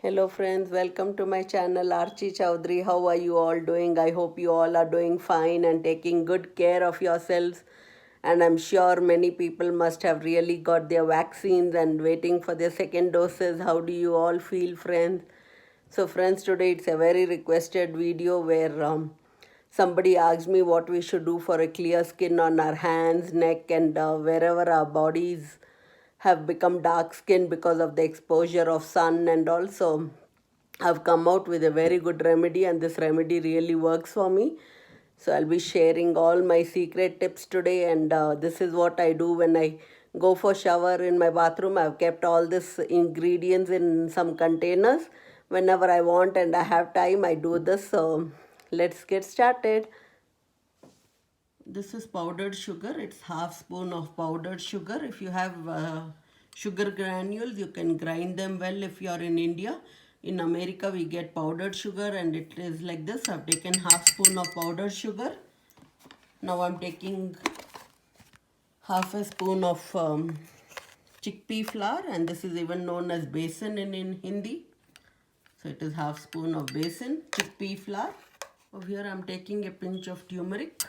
Hello friends, welcome to my channel Archie Chowdhury. How are you all doing? I hope you all are doing fine and taking good care of yourselves. And I'm sure many people must have really got their vaccines and waiting for their second doses. How do you all feel, friends? So friends, today it's a very requested video where somebody asked me what we should do for a clear skin on our hands, neck and wherever our bodies have become dark skinned because of the exposure of sun. And also I've come out with a very good remedy, and this remedy really works for me. So I'll be sharing all my secret tips today, and this is what I do when I go for shower in my bathroom. I've kept all these ingredients in some containers. Whenever I want and I have time, I do this. So let's get started. This is powdered sugar. It's half spoon of powdered sugar. If you have sugar granules, you can grind them well if you are in India. In America, we get powdered sugar and it is like this. I've taken half spoon of powdered sugar. Now I'm taking half a spoon of chickpea flour, and this is even known as besan in Hindi. So it is half spoon of besan, chickpea flour. Over here I'm taking a pinch of turmeric.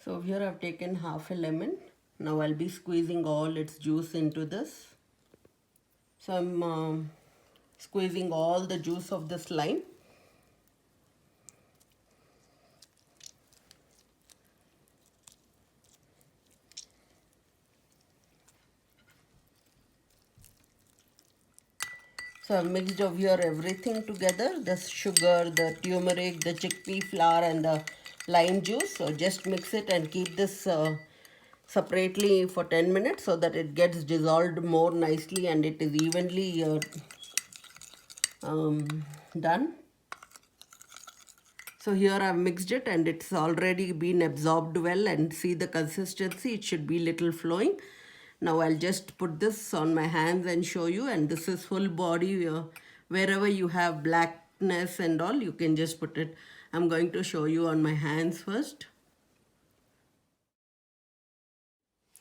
So here I've taken half a lemon. Now I'll be squeezing all its juice into this. So I'm squeezing all the juice of this lime. So I've mixed over here everything together, the sugar, the turmeric, the chickpea flour and the lime juice. So just mix it and keep this separately for 10 minutes so that it gets dissolved more nicely and it is evenly done. So here I've mixed it and it's already been absorbed well, and see the consistency, it should be little flowing. Now I'll just put this on my hands and show you, and this is full body. Wherever you have blackness and all, you can just put it. I'm going to show you on my hands first.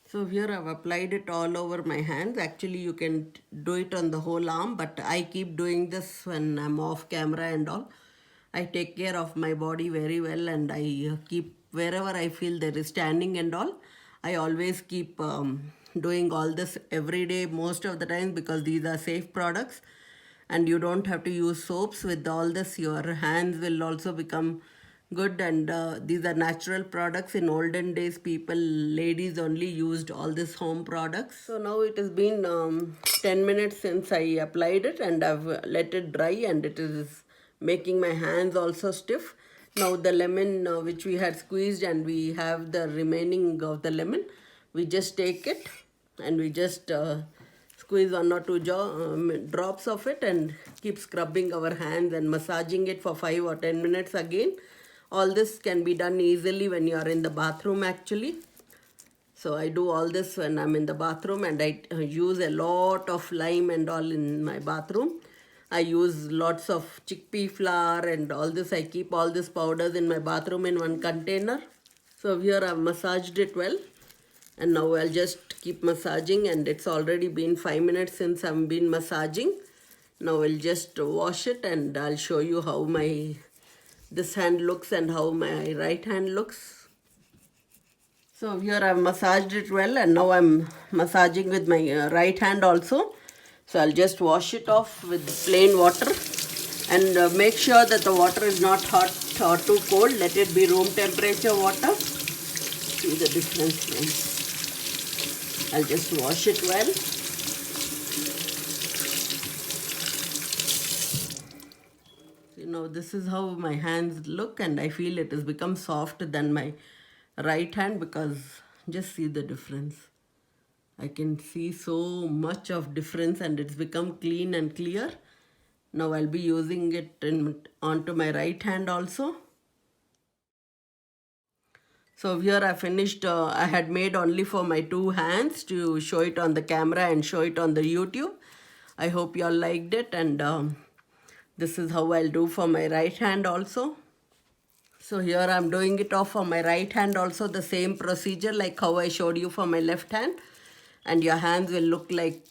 So here I've applied it all over my hands. Actually you can do it on the whole arm, but I keep doing this when I'm off camera and all. I take care of my body very well, and I keep wherever I feel there is tanning and all. I always keep doing all this every day most of the time, because these are safe products and you don't have to use soaps. With all this, your hands will also become good, and these are natural products. In olden days, ladies only used all these home products. So now it has been 10 minutes since I applied it, and I've let it dry, and it is making my hands also stiff. Now the lemon which we had squeezed, and we have the remaining of the lemon, we just take it and we just squeeze 1 or 2 drops of it and keep scrubbing our hands and massaging it for 5 or 10 minutes again. All this can be done easily when you are in the bathroom actually. So I do all this when I'm in the bathroom, and I use a lot of lime and all in my bathroom. I use lots of chickpea flour and all this. I keep all these powders in my bathroom in one container. So here I've massaged it well, and now I'll just keep massaging, and it's already been 5 minutes since I've been massaging. Now I'll just wash it, and I'll show you how my this hand looks and how my right hand looks. So here I've massaged it well, and now I'm massaging with my right hand also. So I'll just wash it off with plain water, and make sure that the water is not hot or too cold. Let it be room temperature water. See the difference, friends. I'll just wash it well. You know, this is how my hands look, and I feel it has become softer than my right hand, because just see the difference. I can see so much of difference, and it's become clean and clear. Now I'll be using it onto my right hand also. So here I finished, I had made only for my 2 hands to show it on the camera and show it on the YouTube. I hope you all liked it, and this is how I'll do for my right hand also. So here I'm doing it off for my right hand also, the same procedure like how I showed you for my left hand. And your hands will look like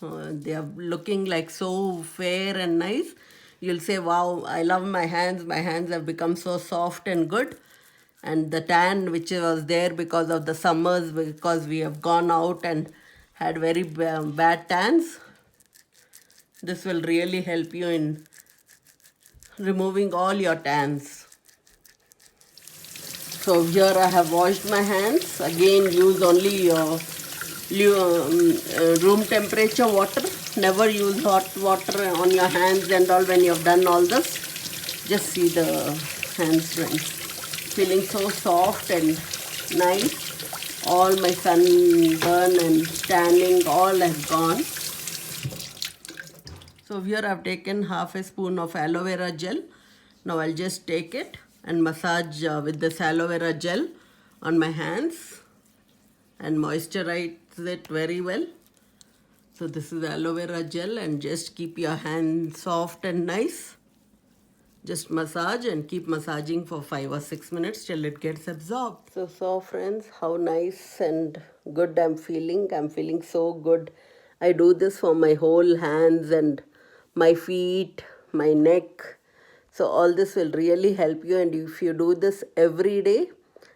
They are looking like so fair and nice. You'll say, wow, I love my hands. My hands have become so soft and good. And the tan which was there because of the summers, because we have gone out and had very bad tans, this will really help you in removing all your tans. So here I have washed my hands. Again, use only room temperature water. Never use hot water on your hands and all when you have done all this. Just see the hands, friends. Feeling so soft and nice. All my sunburn and tanning all has gone. So here I've taken half a spoon of aloe vera gel. Now I'll just take it and massage with this aloe vera gel on my hands and moisturize it very well. So this is aloe vera gel, and just keep your hand soft and nice. Just massage and keep massaging for 5 or 6 minutes till it gets absorbed. So friends, how nice and good I'm feeling. I'm feeling so good. I do this for my whole hands and my feet, my neck. So all this will really help you, and if you do this every day,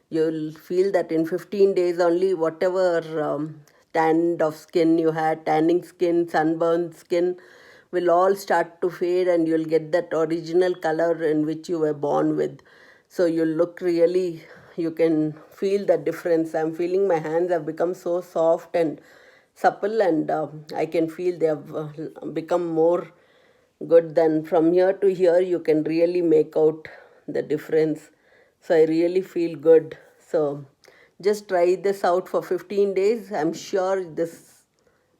you'll feel that in 15 days only, whatever tanned of skin you had, tanning skin, sunburned skin, will all start to fade, and you'll get that original color in which you were born with. So you'll look really, you can feel the difference. I'm feeling my hands have become so soft and supple, and I can feel they have become more good than from here to here. You can really make out the difference. So I really feel good. So just try this out for 15 days. I'm sure this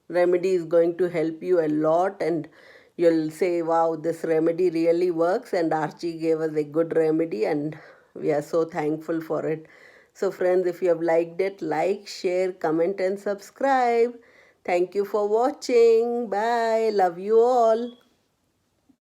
remedy is going to help you a lot, and you'll say, wow, this remedy really works, and Archie gave us a good remedy, and we are so thankful for it. So friends, if you have liked it, like, share, comment and subscribe. Thank you for watching. Bye. Love you all.